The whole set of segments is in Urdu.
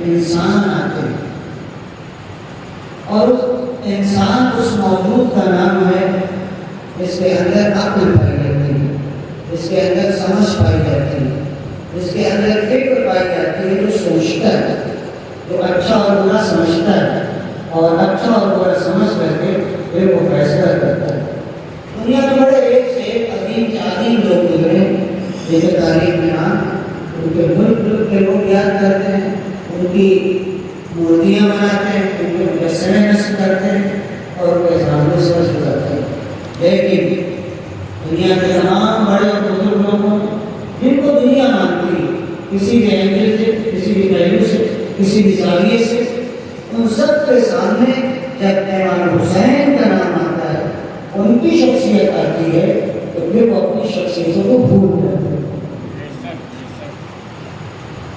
انسان آتے ہیں اور انسان اس موجود کا نام ہے اس کے اندر عقل پائی جاتی ہے، اس کے اندر سمجھ پائی جاتی ہے، اس کے اندر فکر پائی جاتی ہے، جو سوچتا ہے، جو اچھا اور برا سمجھتا ہے اور اچھا اور برا سمجھ کر کے پھر وہ فیصلہ کرتا ہے۔ دنیا میں بڑے ایک سے ایک عظیم سے عظیم لوگ گزرے جیسے تاریخ میں ان کے ملک کے لوگ یاد کرتے ہیں، ان کی مورتیاں بناتے ہیں، ان کے مجسمے نصب کرتے ہیں اور ان کے سامنے سے نصب کرتے ہیں، لیکن دنیا کے تمام بڑے اور بزرگ لوگوں جن کو دنیا مانتی ہے کسی بھی اینگل سے، کسی بھی پہلو سے، کسی بھی زاویے سے، ان سب کے سامنے جب امام حسین کا نام آتا ہے، ان کی شخصیت آتی ہے تو پھر وہ اپنی شخصیتوں کو بھول جاتے ہیں۔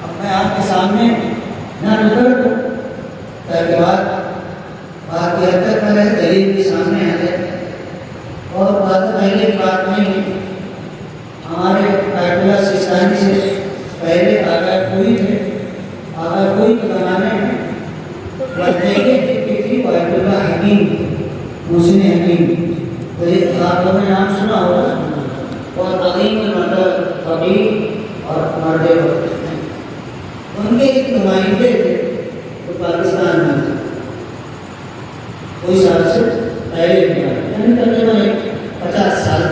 اب میں آپ کے سامنے نہ نظر دوں تاکہ بات کی حد تک رہے، دلیل بھی سامنے آ جائے، اور بات پہلے کی بات نہیں ہے۔ ہمارے آیت اللہ سیستانی سے پہلے آغا کوئی تھے، آغا کوئی کے زمانے میں آیت اللہ حکیم، محسن حکیم، آپ لوگوں نے نام سنا ہوگا، اور عظیم المرتبہ فقیر اور مرد وقت، ان کے ایک نمائندے تھے جو پاکستان میں تھے، کوئی سال سے پہلے یعنی تقریباً 50 سال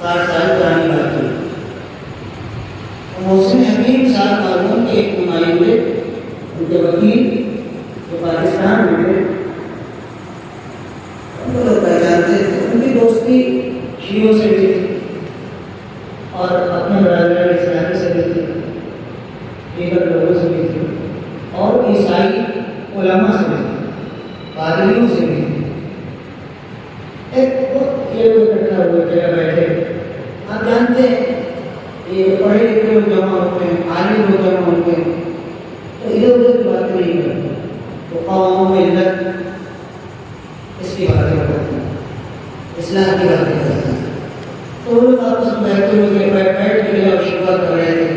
60 سال پرانی بات ہے۔ محسن حکیم صاحب معلوم کے ایک نمائندے، ان کے وکیل جو پاکستان میں تھے، ان کو لوگ پہچانتے تھے، ان کی دوستی شیعوں سے بھی تھی اور اپنے برادر اسلامی سے بھی تھی، دیگر لوگوں سے بھی تھی، اور عیسائی علماء سے بھی تھی، پادریوں سے بھی تھی۔ ایک بہت یہ لوگ اکٹھا ہوئے تھے، بیٹھے، آپ جانتے ہیں یہ پڑھے لکھے لوگ جمع ہوتے ہیں، عالم لوگ جمع ہوتے ہیں تو ادھر ادھر کی باتیں نہیں کرتے، تو قوموں میں ملت اس کی باتیں کرتے ہیں، اصلاح کی باتیں کرتے ہیں، تو وہ لوگ آپس میں بیٹھتے ہوئے بیٹھ کے اور شکوا کر رہے تھے،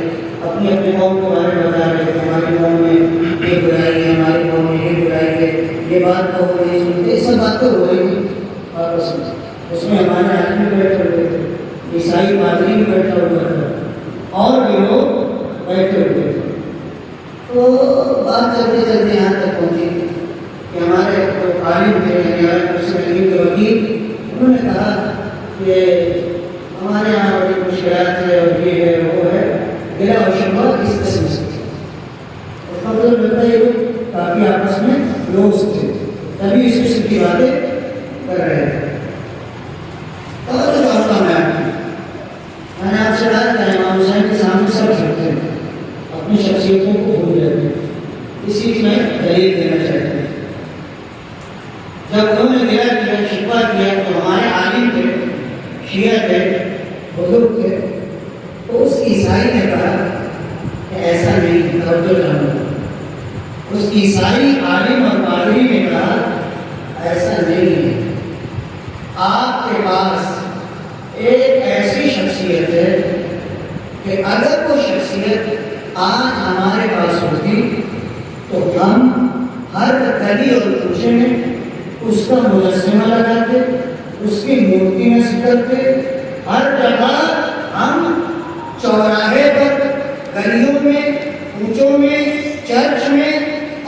اپنی اپنی قوم کے بارے میں بتا رہے تھے، ہماری قوم میں یہ برائی ہے، ہماری قوم میں یہ برائی ہے، یہ بات تو نہیں سنتے، یہ سب باتیں ہو رہی تھی آپس میں۔ اس میں ہمارے آدمی بھی بیٹھے ہوئے تھے، عیسائی پادری بھی بیٹھا ہوا تھا، اور بھی لوگ بیٹھے ہوئے تھے، تو بات چلتے چلتے یہاں تک پہنچی کہ ہمارے جو عالم تھے، محسن حکیم کے وکیل، انہوں نے کہا کہ ہمارے یہاں بڑی مشکلات ہے اور یہ ہے وہ ہے، گلا اور شکوہ اس قسم سے، اس کا مطلب لگتا ہے یہ کافی آپس میں لوگ تھے، تبھی اس قسم کی باتیں کر رہے تھے۔ میں نے آپ سے کہا کہ امام حسین کے سامنے سب جھکتے ہیں، اپنی شخصیتوں کو بھول جاتے ہیں، اسی کی میں دلیل دینا چاہتا ہوں۔ جب انہوں نے گلا کیا، شکوہ کیا، تو ہمارے عالم تھے، شیعہ تھے، بزرگ تھے، تو اس عیسائی نے کہا کہ ایسا نہیں، توجہ جانو، اس عیسائی عالم اور پادری نے کہا ایسا نہیں ہے، آپ کے پاس ایک ایسی شخصیت ہے کہ اگر وہ شخصیت آج ہمارے پاس ہوتی تو ہم ہر گلی اور کوچے میں اس کا مجسمہ لگاتے، اس کی مورتی نصب کرتے، ہر جگہ ہم چوراہے پر، گلیوں میں، کوچوں میں، چرچ میں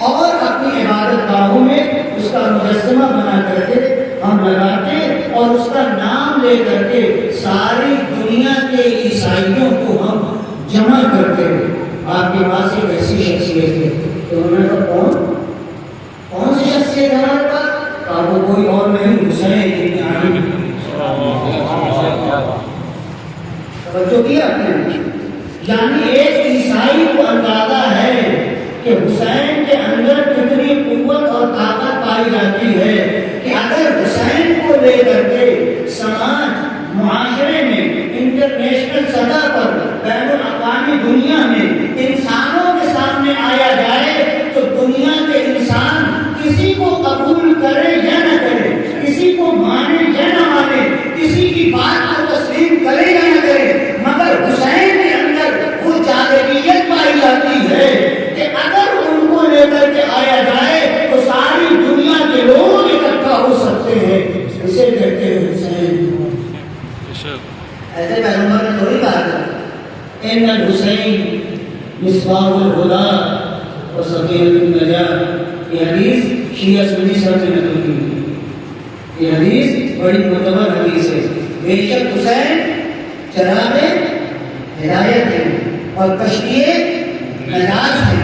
اور اپنی عبادت گاہوں میں اس کا مجسمہ بنا کر کے ہم لگاتے اور اس کا نام لے کر کے ساری دنیا کے عیسائیوں کو ہم جمع کرتے ہیں۔ آپ کے پاس ایک ایسی شخصیت ہے، تو انہوں نے کہا کون سی شخصیت ہے ہمارے پاس؟ کہا وہ کوئی اور نہیں، حسین ابن علی۔ توجہ کیا آپ نے؟ یعنی ایک عیسائی کو اندازہ ہے کہ حسین کے اندر کتنی قوت اور طاقت پائی جاتی ہے کہ اگر حسین کو لے کر کے سماج معاشرے میں انٹرنیشنل سطح پر بین الاقوامی دنیا میں انسانوں کے سامنے آیا جائے تو دنیا کے انسان کسی کو قبول کرے یا نہ کرے، کسی کو مانے یا نہ مانے، کسی کی بات کو تسلیم کرے یا نہ کرے، مگر حسین کے اندر وہ جاذبیت پائی جاتی ہے کہ اگر ان کو لے کر کے آیا جائے تو ساری دنیا کے لوگ ہوتے ہیں اسے کہتے ہیں حسین. ایسے پیغمبر نے تھوڑی کہا تھا ان الحسین مصباح الہدی و سفینۃ النجاۃ. یہ حدیث شیعہ سنی سب سے نقل کی ہے. یہ حدیث بڑی معتبر حدیث ہے. بے شک حسین چراغ ہدایت ہے اور کشتی نجات ہے.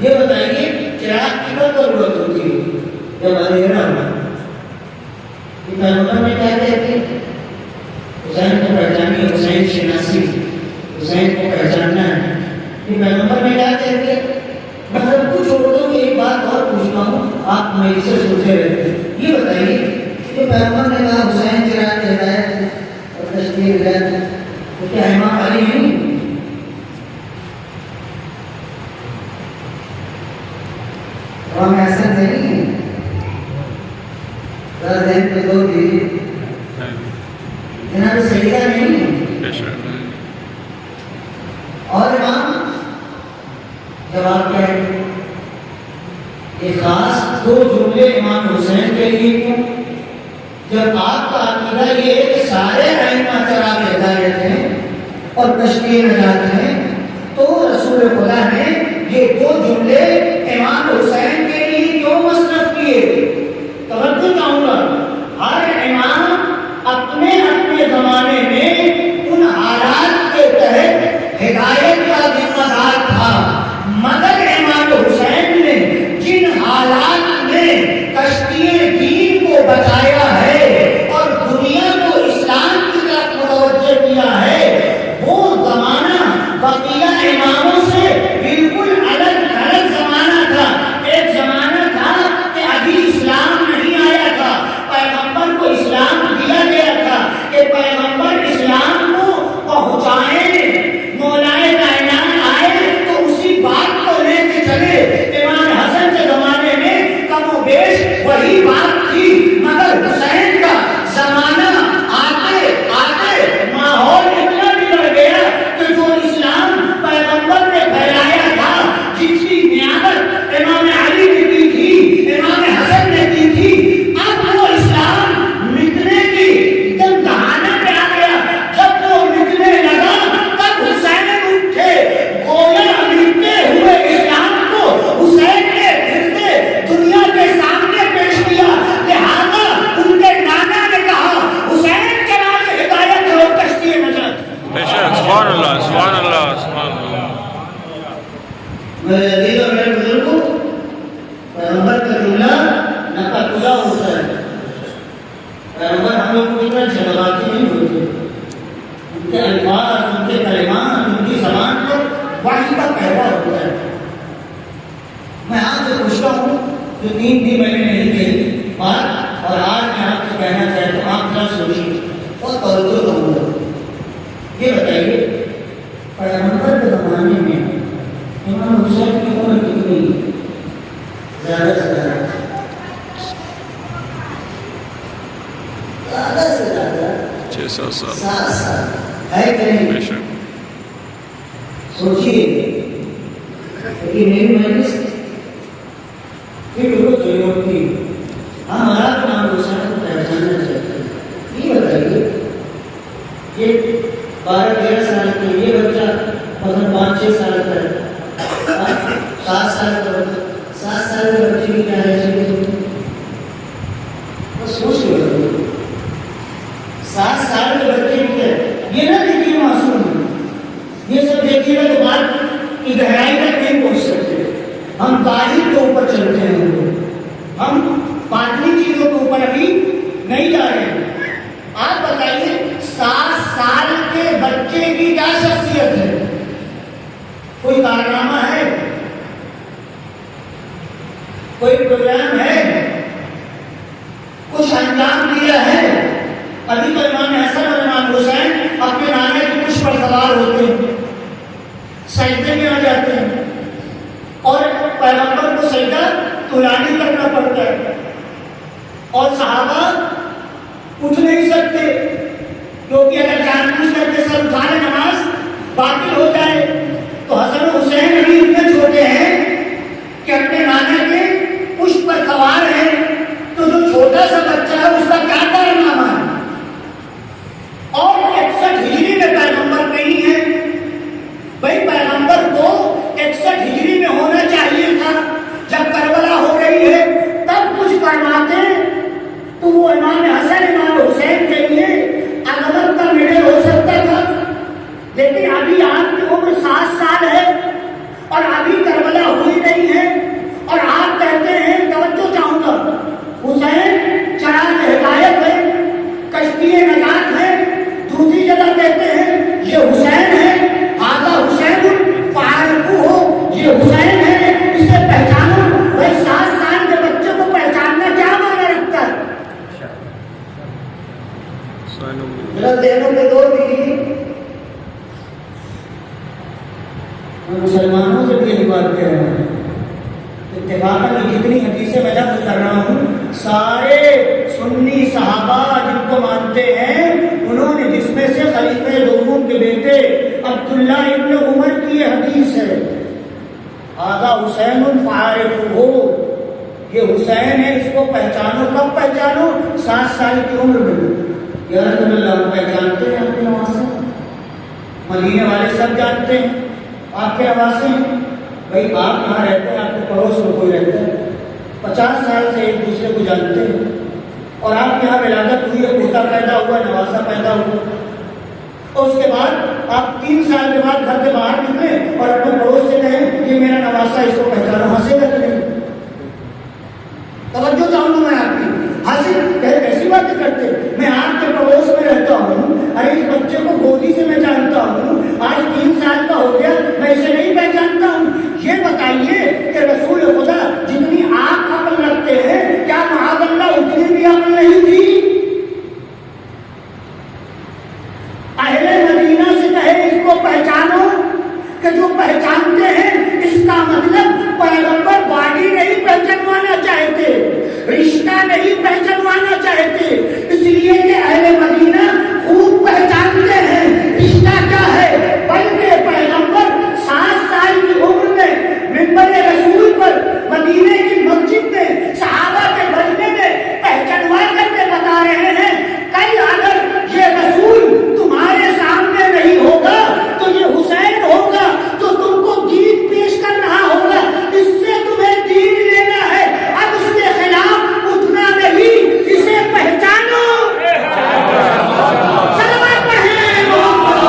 یہ بتائیے چراغ کی کب ضرورت ہوتی ہے؟ جب اندھیرا ہو. پیغمبر نے کیا کہتے ہیں حسین کو پہچانیے, حسین شناسی, حسین کو پہچاننا ہے. یہ پیغمبر نے کیا کہتے ہیں؟ میں سب کچھ چھوڑ دوں کہ ایک بات اور پوچھتا ہوں, آپ میری سے سوچے رہتے ہیں. یہ بتائیے کہ پیغمبر نے کہا حسین چراغ ہدایت ہے اور کشتی ہدایت ہے, تو کیا امام علی نہیں؟ امام حسن نہیں ہے؟ ذہن پہ دو دیجیے. جناب سیدہ نہیں ہے؟ اور امام جواب کیا ہے؟ یہ خاص دو جملے امام حسین کے لیے کیوں؟ جب آپ کا عقیدہ یہ ہے کہ سارے ائمہ چراغ ہدایت ہیں اور کشتی نجات ہیں, تو رسول خدا نے یہ دو جملے امام حسین کے لیے کیوں مصرف کیے؟ توجہ چاہوں گا, ہر امام اپنے اپنے زمانے میں ان حالات کے تحت ہدایت کا ذمہ دار تھا, مگر امام حسین نے جن حالات میں کشتی دین کو بچایا ہے اور دنیا کو اسلام کی طرف متوجہ کیا ہے, وہ زمانہ بقیہ اماموں سے بالکل الگ زمانہ تھا. ایک زمانہ تھا کہ ابھی اسلام نہیں آیا تھا, پیغمبر کو اسلام دیا گیا تھا کہ پیغمبر اسلام کو پہنچائیں, مولائے کائنات آئے تو اسی بات کو لے کے چلے. امام حسن کے زمانے میں کم و بیش وہی بات تھی, مگر حسین کا زمانہ آتے آتے ماحول اتنا بگڑ گیا کہ جو اسلام پیغمبر نے پھیلایا تھا, جس کی نیابت امام علی نے کی تھی, امام حسن نے کی تھی, اب وہ اسلام مٹنے کی دہانے پہ آ گیا. جب وہ مٹنے لگا تب حسین اٹھے, گویا مٹتے ہوئے اسلام کو حسین نے پھر سے دنیا کے سامنے پیش کیا. لہذا ان کے نانا نے کہا حسین چراغ ہدایت اور کشتی نجات. سبحان اللہ, سبحان اللہ, سبحان اللہ. میرے عزیز اور میرے بزرگوں, پیغمبر کا جملہ نقطہ ہوتا ہے. پیغمبر ہم لوگ کو اتنا جذباتی نہیں ہوتے, ان کے الفاظ, ان کے کلمات, ان کی زبان پر وحی کا پہلا ہوتا ہے. میں آپ سے پوچھتا ہوں جو 3 دن میں نے نہیں کہی بات, اور آج میں آپ سے کہنا چاہتا ہوں, آپ ذرا سوچیے اور توجہ کروں گا. یہ بتائیے پیغمبر کے زمانے میں امام حسین کی عمر کتنی؟ زیادہ سے زیادہ 600 سال 7 سال ہے کہ نہیں؟ سوچیے کہ میری مجلس پھر وہ ضرورت تھی, ہمارا امام حسین کو پہچاننا چاہتے ہیں. یہ بتائیے یہ 12-13 سال کے یہ بچہ مطلب 5-6 سال کا ہے, 7 سال کا بچہ, 7 سال کے بچے کی کیا ہے؟ سوچ لو, 7 سال کے بچے کی کیا ہے؟ یہ نہ دیکھیے معصوم ہے, یہ سب دیکھیے گا تو بات کی گہرائی تک نہیں پہنچ سکتے. ہم ظاہر کے اوپر چلتے ہیں, ہم باطنی چیزوں کے اوپر ابھی نہیں جا رہے ہیں. آپ بتائیے 7 سال کے بچے کی کیا شخصیت ہے؟ کوئی کارنامہ ہے, کوئی پروگرام ہے, کچھ انجام دیا ہے؟ ابھی تو امام حسن اور امام حسین اپنے نانے کی کچھ پر سوار ہوتے ہیں, سجدے میں آ جاتے ہیں, اور پیغمبر کو سجدہ طولانی کرنا پڑتا ہے, اور صحابہ اٹھ نہیں سکتے کیونکہ اگر جان بوجھ کر کے سر اٹھا لے نماز باطل ہو جائے. تو حسن و حسین ابھی اتنے چھوٹے ہیں کہ اپنے نانا کے پشت پر سوار ہیں, تو جو چھوٹا سا بچہ ہے اس کا کیا کارنامہ ہے؟ اور 61 ہجری میں پیغمبر نہیں ہے. بھائی پیغمبر کو 61 ہجری میں ہونا چاہیے تھا. جب کربلا ہو رہی ہے تب کچھ فرماتے تو وہ امام حسن امام حسین کے لیے عظمت کا میڈل ہو سکتا تھا. لیکن ابھی آپ کی عمر 7 سال ہے اور ابھی کربلا ہوئی نہیں ہے اور آپ کہتے ہیں، توجہ چاہوں گا، حسین چراغ ہدایت ہے، کشتی نجات ہے. دوسری جگہ کہتے ہیں یہ حسین ہے، آگا حسین فارقو ہو، یہ حسین ہے، اسے پہچانو. بھائی 7 سال کے بچے کو پہچاننا کیا معنی رکھتا ہے؟ میرا ذہنوں پہ دور دیجیے. میں مسلمانوں سے بھی یہی بات کہہ رہا ہوں، اتفاقاً جتنی حدیثیں میں نقل کر رہا ہوں سارے سنی صحابہ جن کو مانتے ہیں انہوں نے، جس میں سے خلیفہ دوم کے بیٹے عبداللہ ابن عمر کی یہ حدیث ہے، آغا حسین فارق ہو، یہ حسین ہے، اس کو پہچانو. کب پہچانو؟ 7 سال کی عمر میں. یا رسول اللہ پہچانتے ہیں آپ کے نواسے؟ مدینے والے سب جانتے ہیں آپ کے نواسے ہیں. بھائی آپ کہاں رہتے ہیں؟ آپ کے پڑوس میں کوئی رہتا ہے، 50 سال سے ایک دوسرے کو جانتے ہیں اور آپ کے یہاں ولادت ہوئی ہے، پوتا پیدا ہوا، نواسا پیدا ہوا، اور اس کے بعد آپ 3 سال کے بعد گھر سے باہر نکلے اور اپنے پڑوس سے کہیں یہ میرا نواسا، اس کو پہچانو. ہنسے گا کہ نہیں؟ توجہ چاہوں گا میں آپ کی. ہنسی ایسی باتیں کرتے، میں آپ کے پڑوس میں رہتا ہوں، ارے اس بچے کو گودی سے میں جانتا ہوں، آج 3 سال کا ہو گیا، میں اسے نہیں پہچانتا ہوں. یہ بتائیے کہ رسول خدا جتنی آپ عقل رکھتے ہیں کیا معاذ اللہ اتنی بھی عقل نہیں تھی؟ اہل مدینہ سے کہے اس کو پہچانو، کہ جو پہچانتے ہیں اس کا مطلب پیغمبر باڈی نہیں پہچانوانا چاہتے، رشتہ نہیں پہچانوانا چاہتے، اس لیے کہ اہل مدینہ خوب پہچانتے ہیں رشتہ کیا ہے. بلکہ پیغمبر 7 سال کی عمر میں منبر رسول پر مدینے کی مسجد میں صحابہ کے بجنے میں پہچانوا کر کے بتا رہے ہیں کل اگر یہ رسول تمہارے سامنے نہیں ہوگا تو یہ حسین ہوگا تو تم کو دین پیش کر رہا ہوگا، اس سے تمہیں دین لینا ہے. اب اس کے خلاف اٹھنا نہیں، اسے پہچانو. صلوات پڑھیں محمد.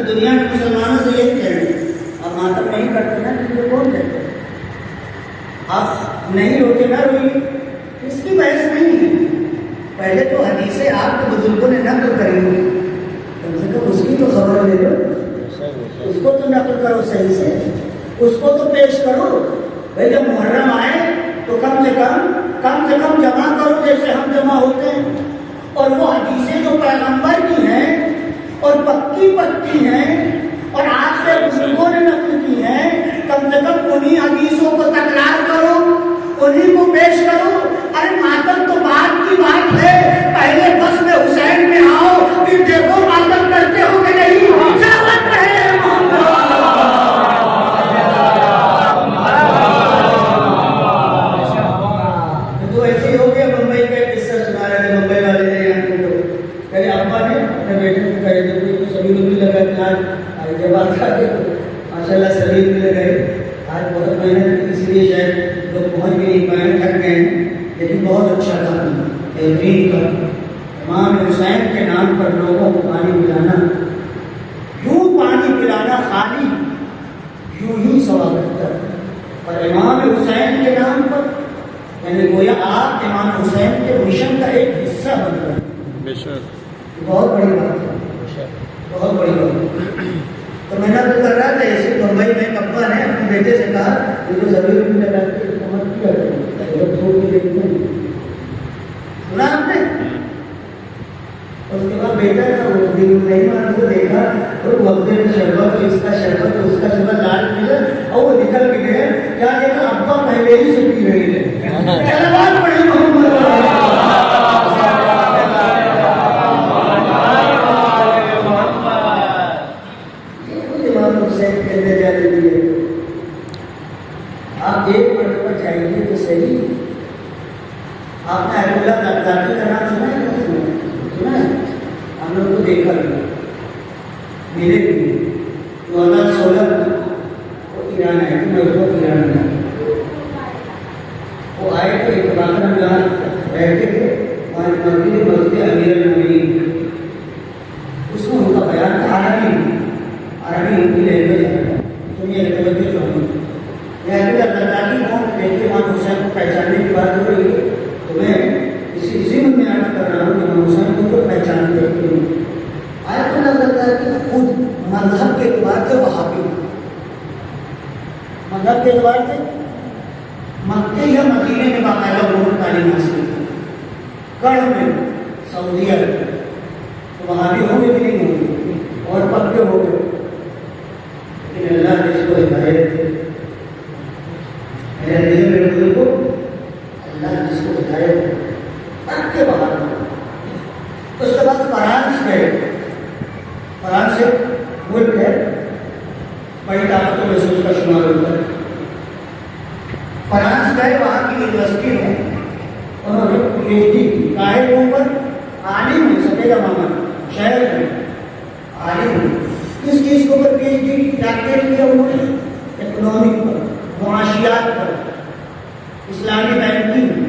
دنیا میں مسلمانوں سے یہی کہہ رہے ہیں، آپ ماتم نہیں کرتے نا، تو کون کہتے ہیں؟ آپ نہیں روتے نا روئی، اس کی بحث نہیں ہے. پہلے تو حدیثیں آپ کے بزرگوں نے نقل کری ہوئی، کم سے کم اس کی تو خبر لے لو، اس کو تو نقل کرو صحیح سے، اس کو تو پیش کرو. بھائی جب محرم آئے تو کم سے کم جمع کرو جیسے ہم جمع ہوتے ہیں. اور وہ حدیثیں جو پیغمبر کی ہیں اور پکی پکی ہیں اور آپ سے بزرگوں نے نقل کی ہیں، کم سے کم انہی حدیثوں کو تکرار کرو، انہی کو پیش کرو. ارے ماتم تو بات کی بات ہے، پہلے بس میں حسین میں آؤ، پھر دیکھو ماتم کرتے ہو کہ نہیں. صلوات پڑھیں محمد. تو ایسے ہی ہو گیا. بمبئی کا قصہ سنا رہے تھے، بمبئی والے نے کہے ابا نے اپنے بیٹے کو کہے تھے سبھی لوگ بھی لگا کہ آج جب بات کھا کے ماشاء اللہ سبھی بھی لگائے. آج بہت محنت کی، اس لیے شاید لوگ پہنچ بھی نہیں پائے، تھک گئے ہیں، لیکن بہت اچھا کام، بہترین کام. امام حسین کے نام پر لوگوں کو پانی پلانا، یوں پانی پلانا خالی یوں ہی ثواب رکھتا ہے. اور امام حسین کے نام پر یعنی گویا آپ امام حسین کے مشن کا ایک حصہ بن رہے ہیں. بہت بڑی بات ہے، بہت بڑی بات ہے. تو میں نے تو کر رہا تھا ایسے بمبئی میں کپا نے اپنے بیٹے سے کہا یہ تو ضروری بھی لگا کے حکومت کیا چھوڑ کے دیکھتے ہیں. سنا آپ نے؟ اور اس کے بعد بیٹا تھا وہ نہیں کو دیکھا اور وہ اپنے شربت اس کا شربت اس کا شربت لال ملا اور وہ نکل ملے بھی 2016 میں وہ ایران آئے تھے، میں اس وقت ایران میں وہ آئے تو اتفاقاً ہم جہاں رہتے تھے وہاں مسجد امیر المومنین، اس میں ان کا بیان تھا عربی ان کی لینگویج ہے، سنیے توجہ چاہیے۔ لداخی قوم دیکھتے امام حسین کو پہچاننے کی بات ہو رہی ہے تو میں اسی ضمن میں عرض کر رہا ہوں کہ امام حسین کو پہچانتے ہیں۔ آیت اللہ کرتا ہے کہ خود مذہب کے اعتبار سے وہابی، مذہب کے اعتبار سے مکے یا مدینے میں باقاعدہ انہوں نے تعلیم حاصل کی، گڑھ میں سعودیہ تو وہابی ہوں گے کہ نہیں ہوں گے اور پکے ہو گئے، لیکن اللہ نے اس کو ہدایت دی، میرے لیے میرے دل کو اللہ نے اس کو ہدایت دی پکے باہر۔ اس کے بعد فرانس گئے، فرانس ایک ملک ہے بڑی طاقتوں میں سے اس کا شمار ہوتا ہے۔ فرانس گئے، وہاں کی یونیورسٹی میں انہوں نے پی ایچ ڈی کی، کاہے کے اوپر عالم ہے، سفید امامہ شہر میں عالم ہے۔ کس چیز کے اوپر پی ایچ ڈی کی ڈاکٹریٹ کیا انہوں نے؟ اکنامک پر، معاشیات پر، اسلامی بینکنگ،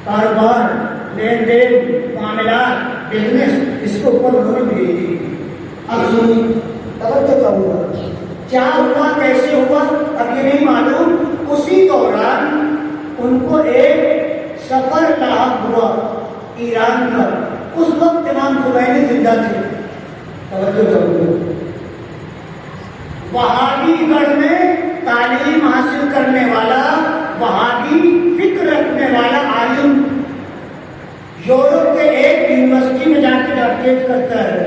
کاروبار، لین دین، معاملات، بزنس، اس کے اوپر انہوں نے پی ایچ ڈی کی۔ اب سنیے توجہ کروں گا کیا ہوا، کیسے ہوا اب یہ نہیں معلوم۔ اسی دوران ان کو ایک سفر لاحق ہوا ایران کا، اس وقت امام خمینی زندہ تھے، توجہ کروں گا۔ وہابی گڑھ میں تعلیم حاصل کرنے والا، وہابی فکر رکھنے والا عالم یورپ کے ایک یونیورسٹی میں جا کے ڈاکٹریٹ کرتا ہے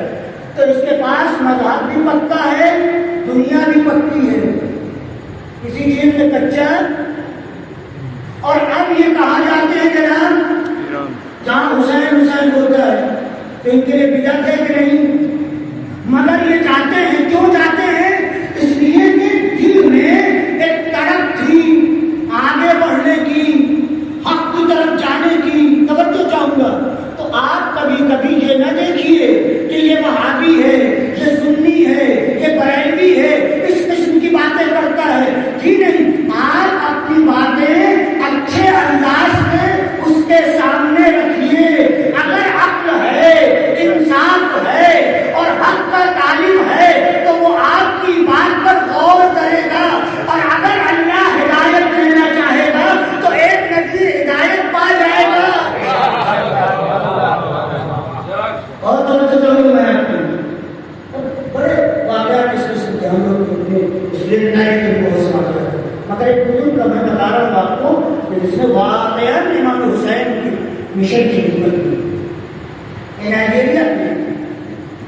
تو اس کے پاس مذہب بھی پکا ہے، دنیا بھی پکی ہے، کسی چیز میں کچا ہے۔ اور اب یہ کہا جاتے ہیں جناب جہاں حسین حسین ہوتا ہے تو ان کے لیے بدعت ہے کہ نہیں؟ مگر یہ چاہتے ہیں، کیوں چاہتے ہیں؟ اس لیے کہ دل میں ایک تڑپ تھی آگے بڑھنے کی، حق کی طرف جانے کی۔ توجہ چاہوں گا تو آپ کبھی کبھی یہ نہ دیکھیے کہ یہ وہابی ہے، یہ سنی ہے، یہ بریلوی ہے، اس قسم کی باتیں کرتا ہے، جی نہیں۔ آپ اپنی باتیں اچھے انداز میں اس کے سامنے رکھیے۔ اگر عقل ہے، انصاف ہے اور حق کا تعلیم ہے تو وہ آپ کی بات پر غور کرے گا، اور اگر اللہ ہدایت دینا چاہے گا تو ایک نبی ہدایت پا جائے گا۔ اور بڑے واقعات اس قسم کے ہم لوگ بہت سے واقعات، مگر ایک بزرگ کا میں بتا رہا ہوں آپ کو کہ جس نے واقعات امام حسین کی مشن کی خدمت کی۔ نائجیریا میں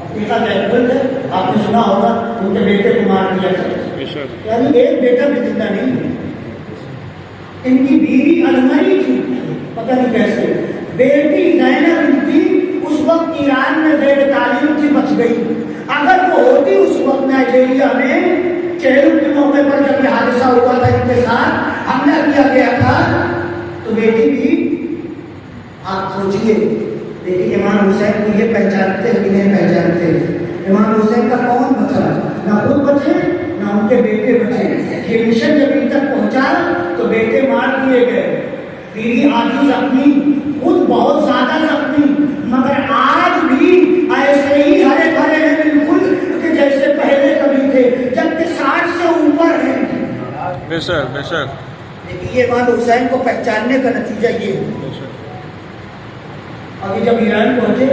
افریقہ کا ایک ملک ہے، آپ نے سنا ہوگا ان کے بیٹے کو مار دیا تھا، یعنی ایک بیٹا بھی زندہ نہیں ہے۔ ان کی بیوی المری تھی، پتہ نہیں کیسے، بیٹی زینب بنتی اس وقت ایران میں زیر تعلیم تھی، بچ گئی۔ اگر وہ ہوتی اس وقت نائجیریا میں چہروں کے موقع پر جب یہ حادثہ ہوا تھا، ان کے ساتھ حملہ کیا گیا تھا، تو بیٹی بھی آپ سوچیے۔ لیکن امام حسین کو یہ پہچانتے ہیں کہ نہیں پہچانتے؟ امام حسین کا کون بچا؟ نہ خود بچے نہ ان کے بیٹے بچے۔ یہ مشن جب ان تک پہنچا تو بیٹے مار دیے گئے، بیوی آدھی زخمی، خود بہت زیادہ زخمی، مگر آج بھی ایسے ہی ہرے بھرے ہیں بالکل کہ جیسے پہلے کبھی تھے، جبکہ 60 سے اوپر ہیں۔ بے شک بے شک۔ لیکن یہ امام حسین کو پہچاننے کا نتیجہ یہ ہے۔ ابھی جب ایران پہنچے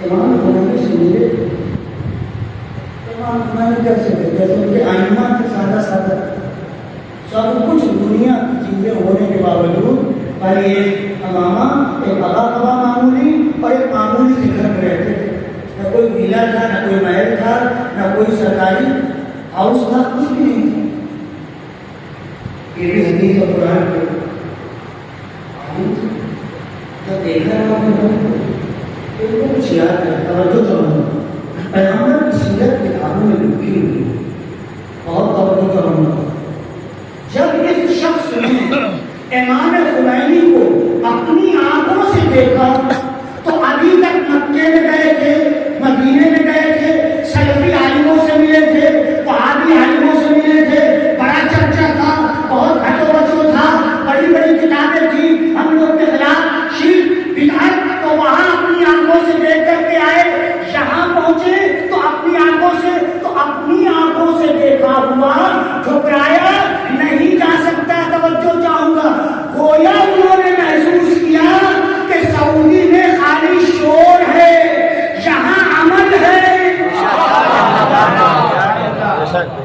امام خمینی سے ملے، امام خمینی کیسے تھے؟ جیسے ان کے آئمہ تھے، سادہ سادہ، سب کچھ دنیا کی چیزیں ہونے کے باوجود خالی ایک امامہ، ایک قبا معمولی اور ایک معمولی سے گھر میں رہتے تھے۔ نہ کوئی ویلا تھا، نہ کوئی محل تھا، نہ کوئی سرکاری ہاؤس تھا، کچھ بھی نہیں تھا۔ یہ بھی حدیث اور قرآن کے عالم تھے۔ جب دیکھا ان کو کچھ یاد ہے، توجہ کروں گا، پیغمبر کی سیرت کتابوں میں لکھی ہوئی، بہت توجہ کروں گا۔ جب اس شخص نے امام خمینی کو اپنی آنکھوں سے دیکھا تو ابھی تک مکے میں گئے تھے، مدینے میں گئے تھے،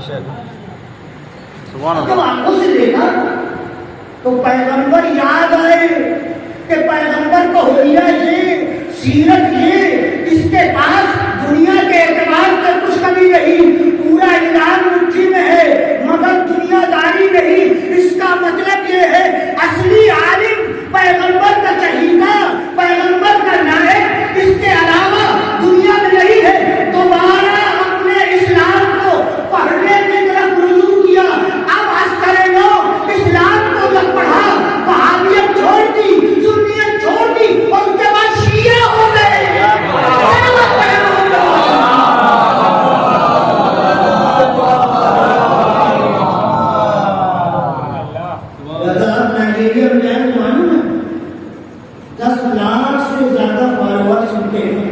سبحان جب اللہ. آنکھوں سے دیکھا تو پیغمبر یاد آئے کہ پیغمبر کو ہویا یہ سیرت یہ اس کے پاس دنیا کے اعتبار سے کچھ کمی نہیں, پورا ایران مٹھی میں ہے مگر دنیا داری نہیں. اس کا مطلب یہ ہے اصلی عالم پیغمبر کا چہیتا, پیغمبر کا نائب اس کے علاوہ دنیا میں نہیں ہے. دوبارہ اپنے اسلام کو پڑھنے کی طرف رجوع کیا. اب عسکر نو اسلام کو جب پڑھا, وہابیت چھوڑ دی, سنیت چھوڑ دی اور اس کے بعد شیعہ ہو گئے. اگر آپ نائجیریا میں جائیں تو معلوم ہے 10 لاکھ سے زیادہ فالوور سنتے ہیں.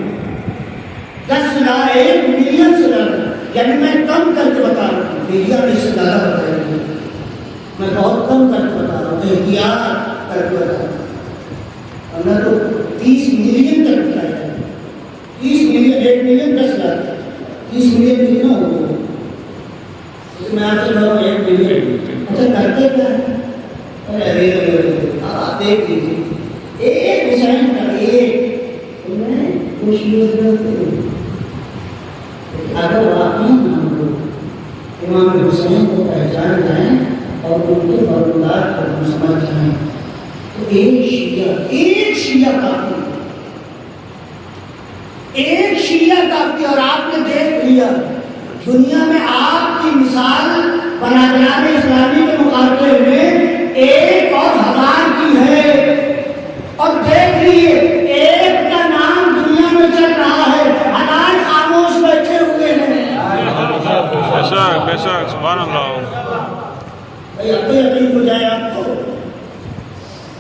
10 لاکھ 1 ملین سے زیادہ. یعنی میں کم کر کے بتا رہا ہوں, میڈیا نے اس سے زیادہ بتایا, میں بہت کم کر کے بتا رہا ہوں, احتیاط کر کے بتا رہا ہوں. اور میں تو 30 ملین تک بتایا, 30 ملین, 1 ملین 10 لاکھ, 30 ملین کتنا ہو گیا؟ میں آپ سے کہہ رہا ہوں 1 ملین. اچھا کرتے کیا ہے؟ آپ دیکھ لیجیے, ایک حسین کا ایک اگر واقعی ہم لوگ امام حسین کو پہچان جائیں اور ان کے فرمودات کو ہم سمجھ جائیں تو ایک شیعہ کافی, ایک شیعہ کافی. اور آپ نے دیکھ لیا دنیا میں آپ کی مثال برادران اسلامی کے مقابلے میں 1 اور 1000 کی ہے. اور دیکھ لیے ایک کا نام دنیا میں چل رہا ہے, 1000 خاموش بیٹھے ہوئے ہیں. بے شک, بے شک, سبحان اللہ. بھائی اب یقین ہو جائے آپ کو,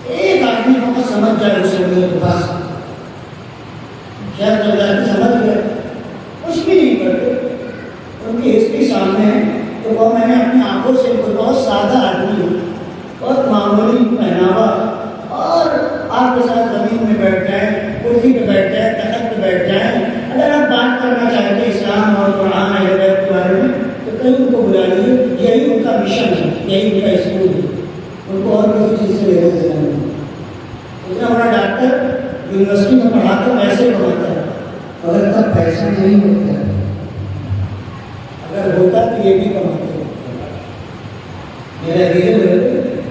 ایک آدمی کو سمجھ جائے اسے میرے پاس شاید سمجھ گئے, کچھ بھی نہیں کرتے ان کی ہسٹری سامنے ہے. تو وہ میں نے اپنی آنکھوں سے کوئی بہت سادہ آدمی ہے, بہت معمولی پہناوا, اور آپ کے ساتھ زمین میں بیٹھ جائیں, کرسی پہ بیٹھ جائیں, تخت پہ بیٹھ جائیں. اگر آپ بات کرنا چاہتے ہیں اسلام اور قرآن اہل بیت کے بارے میں تو کہیں ان کو بلا لیجیے, یہی ان کا مشن ہے, یہی ان کا اسکول ہے. ان کو اور کسی چیز سے لینا دینا نہیں. اتنا بڑا ڈاکٹر یونیورسٹی میں پڑھا کر پیسے کماتا ہے, اگر تب پیسہ نہیں ہوتا, اگر ہوتا تو یہ بھی کماتے. میرا دل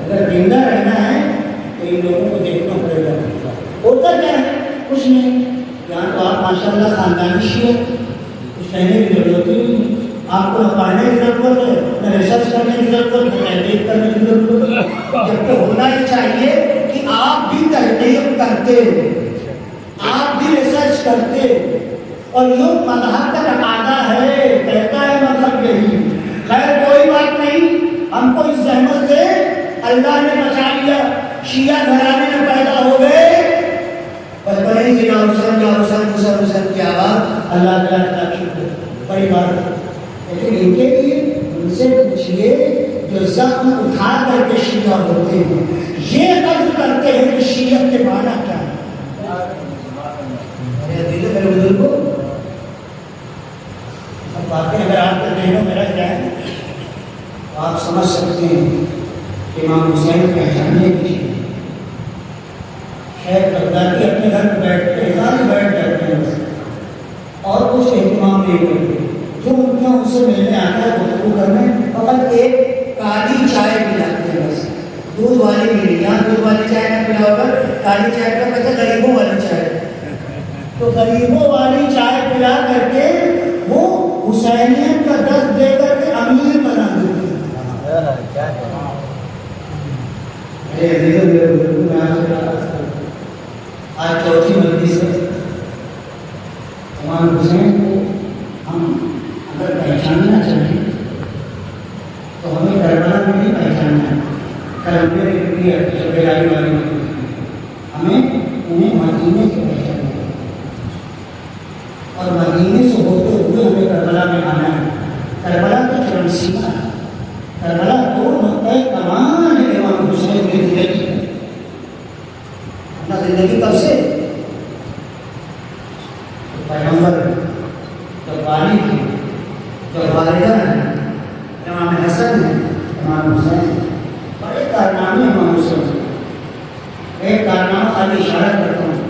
اگر زندہ رہنا ہے تو ان لوگوں کو دیکھنا پڑے گا. ہوتا کیا ہے؟ کچھ نہیں. یہاں تو آپ ماشاء اللہ خاندانی شیعہ, کچھ کہنے کی ضرورت ہی نہیں. آپ کو نہ پڑھنے کی ضرورت ہے, نہ ریسرچ کرنے کی ضرورت ہے, نہ تحقیق کرنے کی ضرورت ہے. جبکہ ہونا ہی چاہیے کہ آپ بھی تحقیق کرتے, آپ بھی ریسرچ کرتے. اور یہ مذہب کا تقاضا ہے, کہتا ہے مذہب یہی. خیر کوئی بات نہیں, ہم کو اس زحمت سے اللہ نے بچا لیا. شیعہ گھرانے میں پیدا ہو گئے, بچپنے سے یا حسین یا حسین حسین حسین کی آواز اللہ تعالیٰ کا شکر, بڑی بات ہے. لیکن ان کے لیے ان سے پوچھیے جو زخم اٹھا کر کے شیعہ ہوتے ہیں, یہ قدر کرتے ہیں کہ شیعہ کے معنی کیا ہے. میرے بزرگوں, اب باتیں اگر آپ کے ذہنوں میں رہ جائیں تو آپ سمجھ سکتے ہیں کہ امام حسین پہچاننے کی چیز. شاید بغدادی اپنے گھر پہ بیٹھتے ہیں, بیٹھ جاتے ہیں بس, اور کچھ اہتمام نہیں کرتے. جو ان کا ان سے ملنے آتا ہے گفتگو کرنے, فقط ایک کالی چائے پلاتے ہیں بس. دودھ والی ملی, یہاں دودھ والی چائے نہ پلاؤ کر کالی چائے کا کہتے غریبوں والی چائے. تو غریبوں والی چائے پلا کر کے وہ حسینیت کا دست دے کر کے امیر بنا دیتے ہیں. آج چوتھی مجلس ہے. امام حسین کو ہم اگر پہچاننا چاہیں تو ہمیں کربلا میں نہیں پہچاننا ہے. کربلا کے لیے شبیرائی والی ہمیں انہیں مدینے سے پہچاننا ہے, اور مدینے سے ہوتے ہوئے ہمیں کربلا میں آنا ہے. کربلا کا چرم سیما ہے. کربلا کو نقطۂ کمال ہے امام حسین کی زندگی ہے. اپنا زندگی کب سے پیغمبر جب والد ہیں, جب والدہ ہیں, امام حسن ہیں، امام حسین ہیں، بڑے کارنامے امام حسین ہیں۔ ایک کارنامہ خالی اشارہ کرتا ہوں،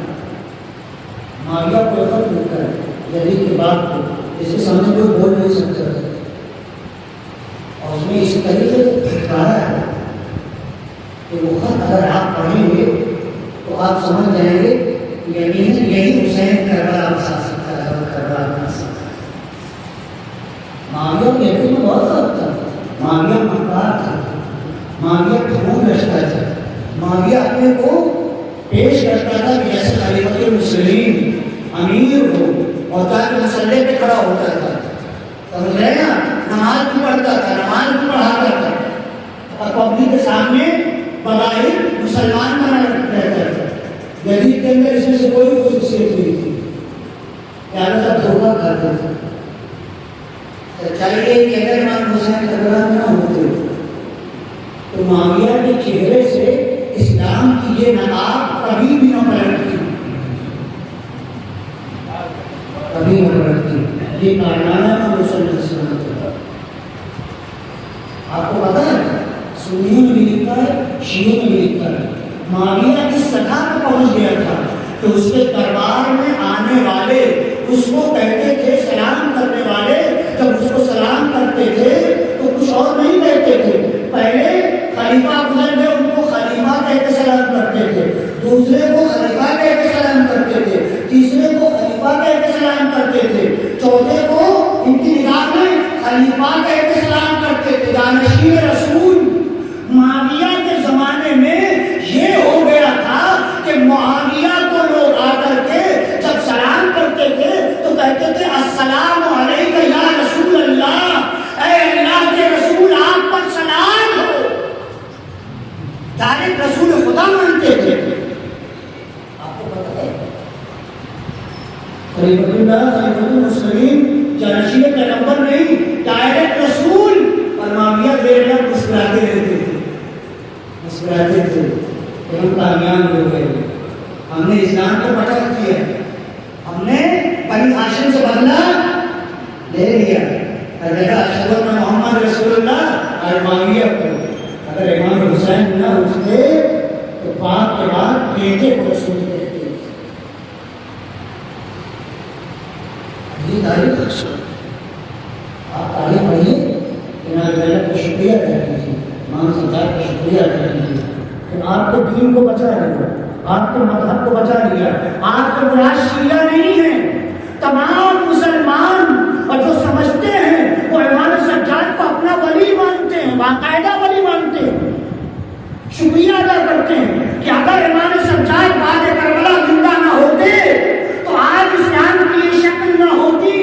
معاویہ کو خط لکھا ہے یزید کے باپ کو، اس کے سامنے کوئی بول نہیں سکتا تھا، اور اس میں اس طریقے سے پھٹکارا ہے کہ وہ خط اگر آپ پڑھیں گے تو آپ سمجھ جائیں گے یقیناً یہی حسین کربلا بسا سکتا ہے اور کربلا بنا سکتا ہے۔ معاویہ کے یقین میں بہت فرق تھا، معاویہ مکار تھا، معاویہ خون رشتہ تھا، معاویہ اپنے کو پیش کرتا تھا کہ جیسے خلیفۃ المسلمین امیر ہو، اور تاکہ مسلح پہ کھڑا ہوتا تھا، سمجھ رہے ہیں، نماز بھی پڑھتا تھا، نماز بھی پڑھاتا تھا، اور پبلک کے سامنے بظاہر مسلمان بنا رہتا تھا۔ یزید کے اندر اس میں سے کوئی خصوصیت نہیں تھی، زیادہ تر دھوکہ کھاتے تھے۔ سچائی یہ کہ اگر امام حسین کربلا میں نہ ہوتے تو معاویہ کے چہرے سے اسلام کی یہ نقاب کبھی بھی نہ پلٹتی، کبھی نہ پلٹتی۔ یہ کارنامہ امام حسین علیہ السلام کا۔ آپ کو پتا ہے سنیوں میں بھی لکھا ہے، شیعوں میں بھی لکھا ہے، معاویہ اس سطح پہ پہنچ گیا تھا کہ اس کے دربار میں آنے والے اس کو کہتے تھے، سلام کرنے والے جب اس کو سلام کرتے تھے تو کچھ اور نہیں کہتے تھے، پہلے خلیفہ گزر گئے ان کو خلیفہ کہہ کے سلام کرتے تھے، دوسرے کو خلیفہ کہہ کے سلام کرتے تھے، تیسرے کو خلیفہ کہہ کے سلام کرتے تھے، چوتھے کو ان کی نگاہ میں خلیفہ کہہ کے سلام کرتے تھے، جانشین رسول۔ معاویہ کے زمانے میں یہ ہو گیا تھا کہ معاویہ کو لوگ آ کر کے جب سلام کرتے تھے تو کہتے تھے السلام علیکہ یا رسول اللہ، اے اللہ کے رسول آپ پر سلام ہو، ڈائریکٹ رسول خدا مانتے تھے۔ آپ کو پتہ ہے خلیفۃ اللہ، خلیفۃ المسلمین، جانشین پیغمبر نہیں، ڈائریکٹ رسول، اور معاویہ دیر رات مسکراتے رہتے تھے، مسکراتے تھے کہ ہم کامیاب ہو گئے، ہم نے اسلام کو پٹا کیا، ہم نے بنی ہاشم سے بدلہ لے لیا، اشہد ان محمد رسول اللہ۔ اور معاویہ کو اگر امام حسین نہ اٹھتے تو باپ کے بعد بیٹے کو رسول کہتے۔ یہ تاریخ آپ تاریخ پڑھیے، کا شکریہ ادا کیجیے، امام سرکار کا شکریہ ادا کیجیے کہ آپ کے دین کو بچا لیا، آپ کے مذہب کو بچا لیا۔ آپ کے مراد شیعہ نہیں ہیں، تمام مسلمان اور جو سمجھتے ہیں وہ امام سجاد کو اپنا ولی مانتے ہیں، باقاعدہ ولی مانتے ہیں، شکریہ ادا کرتے ہیں کہ اگر امام سجاد بعد کربلا زندہ نہ ہوتے تو آج اسلام کی یہ شکل نہ ہوتی۔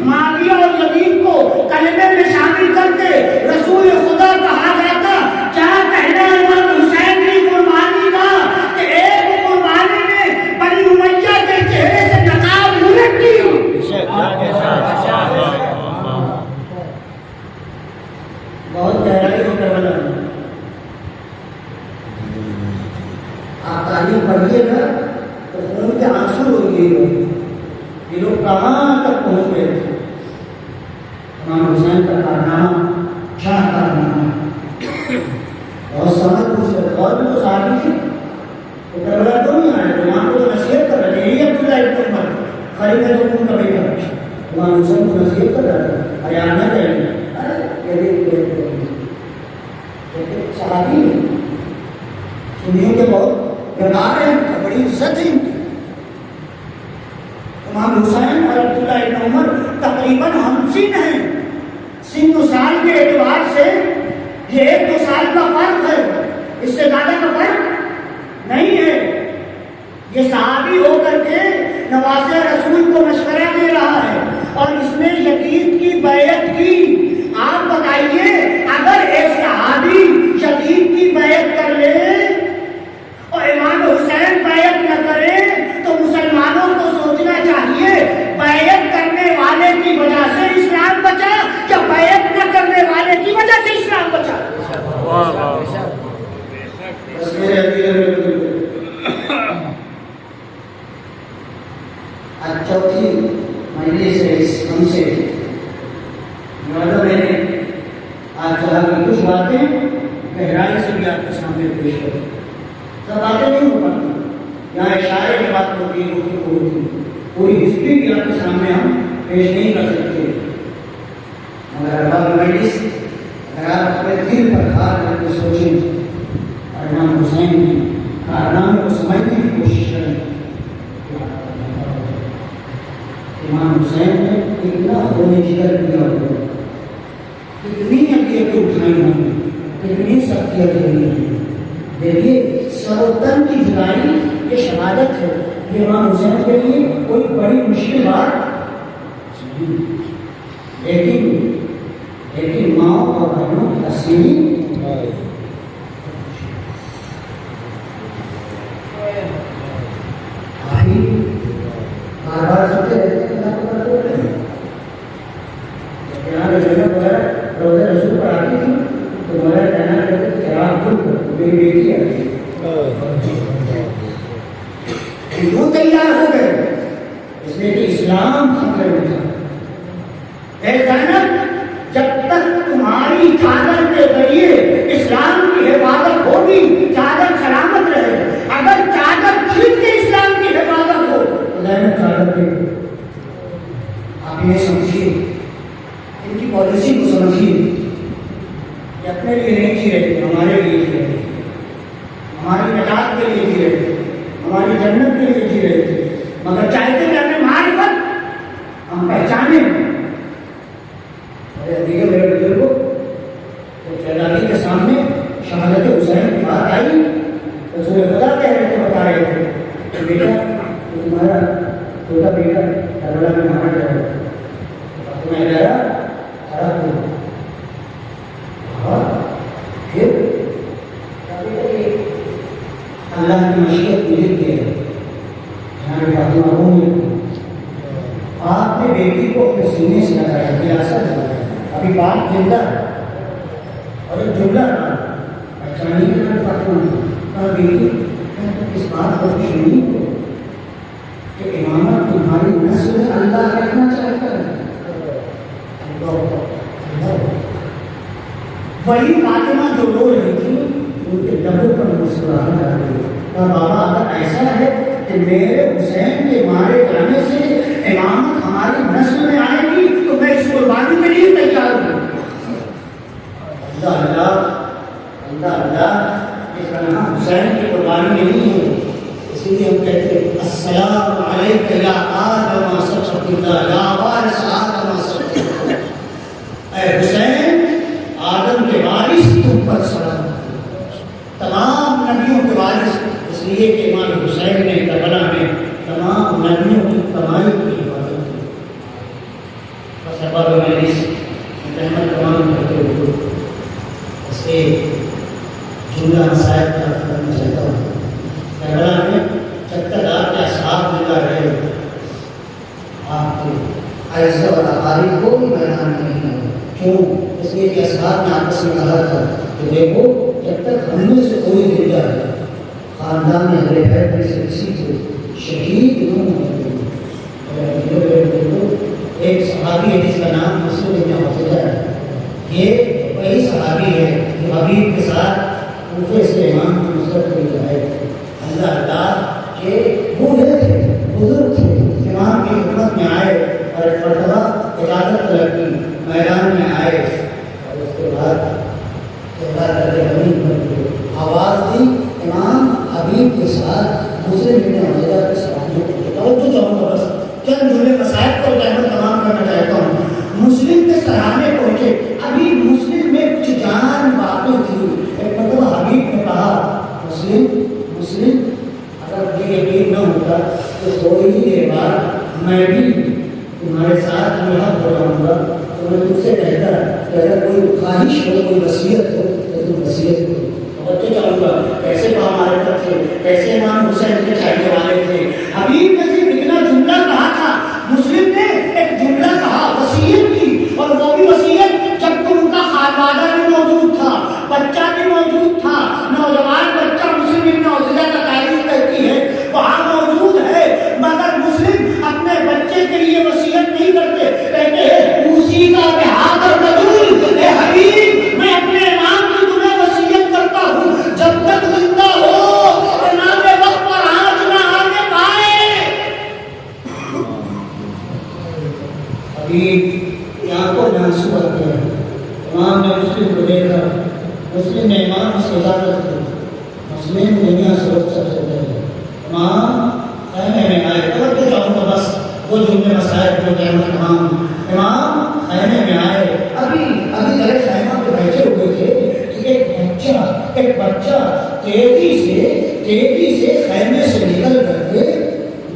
معاویہ اور یزید کو کلمے میں شامل کر کے رسول خدا کہا جاتا، کیا کہنا امام حسین کی قربانی کا کہ ایک قربانی میں بنی امیہ کے چہرے سے نقاب الٹ دی۔ بہت گہرائی ہے کربلا میں، آپ تاریخ پڑھیے گا تو خون کے آنسو روئیے گا، یہ لوگ کہاں تک پہنچ گئے تھے۔ امام حسین کا کارنامہ کیا کارنامہ، بہت سمجھ پوچھ رہے، اور بھی تو صحابی تھے، تو کربلا کیوں نہیں آئے؟ امام کو تو نصیحت کر رہے تھے، یہی عبداللہ ابن عمر خلیفہ تو کون کا بیٹا، امام حسین کو نصیحت کر رہا تھا، ارے آنا چاہیے، صحابی سنیوں کے بہت گنار ہیں، بڑی عزت ہے ان کی۔ امام حسین اور عبداللہ ابن عمر تقریباً ہمسن ہیں، سن و سال کے اعتبار سے یہ 1-2 سال کا فرق ہے، اس سے زیادہ کا فرق نہیں ہے۔ یہ صحابی ہو کر کے نواز رسول کو مشورہ دے رہا ہے اور اس نے یزید کی بیعت کی۔ آپ بتائیے اگر ایک صحابی یزید کی بیعت کر لے اور امام حسین بیعت نہ کرے تو مسلمانوں کو سوچنا چاہیے بیعت کرنے والے کی وجہ سے اسلام بچا یا بیعت نہ کرنے والے کی وجہ سے اسلام بچا۔ چوتھی مجلس ہے ہم سے حالانکہ کچھ باتیں گہرائی سے بھی آپ کے سامنے پیش کریں، سب باتیں نہیں ہو پاتی، یہاں اشارے کی بات ہوتی ہے، گفتگو ہوتی ہے، پوری ہسٹری بھی آپ کے سامنے ہم پیش نہیں کر سکتے، مگر ارباب مجلس اگر آپ اپنے دل پر ہاتھ رکھ کے سوچیں اور امام حسین کی کارنامے کو سمجھنے کی کوشش کریں، امام حسین نے اتنا خون جگر کیا ہوا، کتنی اذیتیں اٹھائی ہوں گی، کتنی سختیاں جھیلی ہیں۔ دیکھیے سر و تن کی جدائی یہ شہادت ہے، یہ امام حسین کے لیے کوئی بڑی مشکل بات نہیں، لیکن ماں اور بہنوں کی تسلیم بار بار سنتے رہتے ہیں، یہاں روزہ رسول پر آتی تھی تو مولانا کہنا کہتے تھے چراغ کھول کر میری بیٹی آئی، کیوں تیار ہو گئے؟ اس لیے کہ اسلام خطرے میں تھا۔ اے زینب، جب تک تمہاری چادر کے ذریعے اسلام کی حفاظت ہوگی چادر سلامت رہے، اگر چادر چھین کے اسلام کی حفاظت ہو تو زینب چادر دے دو۔ آپ انہیں سمجھیے، ان کی پالیسی کو سمجھیے، یہ اپنے لیے نہیں جی رہے، ہمارے لیے جی رہے، ہماری نجات کے لیے جی رہے تھے، ہماری جنت کے لیے جی رہے تھے، مگر چاہتے کہ ہمیں معرفت ہم پہچانیں۔ میرے بزرگوں فیضانی کے سامنے شہادت حسین کی بات آئی، رسول خدا کہہ رہے تھے، بتا رہے تھے کہ بیٹا تمہارا چھوٹا بیٹا کربلا میں مارا گیا، تمہیں گیا خراب ہو، اور پھر اللہ کی مشیت مجھے دے جناب فاطمہ روم آپ نے بیٹی کو اپنے سینے سے لگایا، وراثت لگایا، ابھی بات زندہ ہے، اور ایک جملہ پہچانی کے نام فاطمہ کہا بیٹی اس بات کو خوش نہیں ہو کہ امامت تمہاری نسل میں اللہ رکھنا چاہتا ہے، وہی فاطمہ جو رو رہی تھی ان کے لبوں پر مسکراہٹ آ گئی، اور بابا اگر ایسا ہے کہ میرے حسین کے مارے جانے سے امامت ہماری نسل میں آئے گی تو میں اس قربانی کے لیے تیار ہوں۔ اللہ اللہ اللہ اللہ، اس کا نام حسین کی قربانی نہیں ہے، اسی لیے ہم کہتے ہیں السلام علیک یا آدم صفحۃ اللہ یا وارث آدم صفحۃ اللہ، اے حسین آدم کے وارث تم پر سلام، تمام نبیوں کے وارث، اس لیے کہ امام حسین نے کربلا میں تمام نبیوں کی کمائی کی حفاظت کی۔ بس احباب مجلس رحمت تمام کرتے ہوئے اس کے جملہ مسائل کا کرنا چاہتا ہوں۔ کربلا میں جب تک آپ کے اصحاب زندہ رہے، آپ کے اعزاء اور اقارب کو بھی میدان میں نہیں آئے، کیوں؟ اس لیے کہ اصحاب نے آپس میں کہا تھا کہ دیکھو جب تک ہم میں سے کوئی زندہ ہے خاندان میں ہمارے گھر میں سے کسی کو شہید نہ ہونے دیں۔ ایک صحابی ہے جس کا نام مسعود بن حذیفہ ہے، یہ وہی صحابی ہے جو حبیب کے ساتھ کوفے سے امام کی نصرت کے لیے آئے تھے۔ اللہ اللہ کہ بوڑھے تھے، بزرگ تھے، امام کی خدمت میں آئے اور ایک مرتبہ اجازت طلب کی، میدان میں آئے اور اس کے بعد آواز دی امام حبیب کے ساتھ مسلم بن حذیفہ کے سامنے توجہ چاہوں گا، بس چند جملے مسائل کو میں تمام کرنا چاہتا ہوں۔ مسلم کے سراہنے پہنچے، ابھی مسلم میں کچھ جان باقی تھی، ایک مرتبہ حبیب نے کہا مسلم اگر مجھے یقین نہ ہوتا تو تھوڑی ہی دیر بعد میں بھی تمہارے ساتھ یہاں ہو جاؤں گا، تو میں تم سے کہتا کہ اگر کوئی خواہش ہو، کوئی وصیت ہو تو تم وصیت کرو۔ بچے چاہوں گا کیسے ہمارے تک تھے، کیسے امام حسین کے چاہنے والے تھے۔ حبیب نے صرف اتنا جملہ کہا تھا، مسلم نے ایک جملہ کہا، وصیت کی، اور وہ بھی وصیت جب کہ ان کا خانوادہ بھی موجود تھا، بچہ بھی موجود تھا، نوجوان بچہ مسلم ابن حذیفہ کا تاریخ کہتی ہے وہاں موجود ہے، مگر مسلم اپنے بچے کے لیے وصیت نہیں کرتے، کہتے ہیں اسی کا بہادر رجل، اے حبیب میں اپنے کی آنکھوں میں آنسو آتے ہیں۔ امام نے مسلم کو دیکھا، مسلم نے امام سے اجازت دی، مسلم دنیا سے رخ سب سے پہلے امام خیمے میں آئے۔ توجہ چاہوں گا بس وہ جملے مسائل کو کہنا امام خیمے میں آئے۔ ابھی درے خیمہ پہ بیٹھے ہوئے تھے کہ ایک بچہ تیزی سے خیمے سے نکل کر کے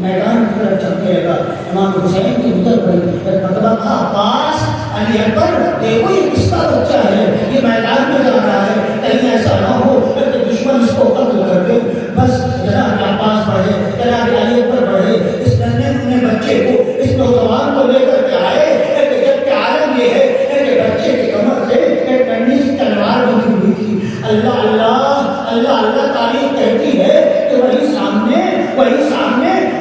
میدان کی طرف چلنے لگا۔ امام حسین کی ادھر پڑی، ایک مرتبہ کہا عباس علی اکبر دیکھو یہ کس کا بچہ ہے، یہ میدان میں جا رہا ہے، کہیں ایسا نہ ہو کہ دشمن اس کو قتل کر دے۔ بس جناب عباس بڑھے، جناب علی اکبر بڑھے، اس ننھے بچے کو، اس نوجوان کو لے کر کے آئے۔ جبکہ عالم یہ ہے کہ بچے کی کمر سے ایک ننھی سی تلوار بندھی ہوئی تھی۔ اللہ اللہ اللہ اللہ تاریخ کہتی ہے کہ وہی سامنے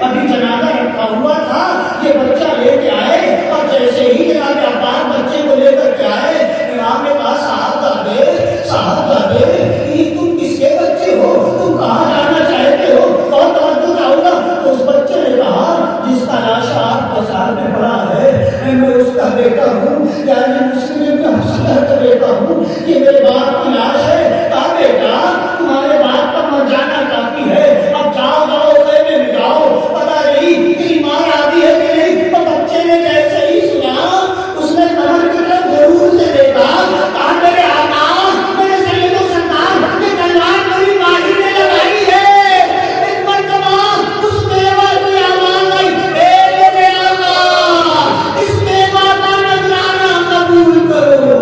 ابھی جنازہ رکھا ہوا تھا، یہ بچہ لے کے آئے اور جیسے ہی جناب عباس بچے کو لے کر کے آئے، امام نے کہا صاحبزادے یہ تم کس کے بچے ہو، تم کہاں جانا چاہتے ہو، اور توجہ چاہوں گا۔ تو اس بچے نے کہا جس کا لاشا آپ کے سامنے پڑا ہے میں اس کا بیٹا ہوں، یعنی مسلم کا حسین کا بیٹا ہوں، یہ میرے باپ کی لاش ہے۔ کہا بیٹا تمہارے باپ کا مر جانا کافی ہے، اب جاؤ خیمے میں جاؤ، پتہ نہیں تیری ماں آتی ہے کہ نہیں۔ تو بچے نے جیسے ہی سنا اس نے کمر کی طرف ضرور سے دیکھا، کہا میرے آقا میرے سید و سردار یہ تلوار میری ماہی نے لگائی ہے۔ ایک مرتبہ اس بیوہ کی آواز آئی، اے میرے آقا اس بیوہ کا نذرانہ قبول کرو۔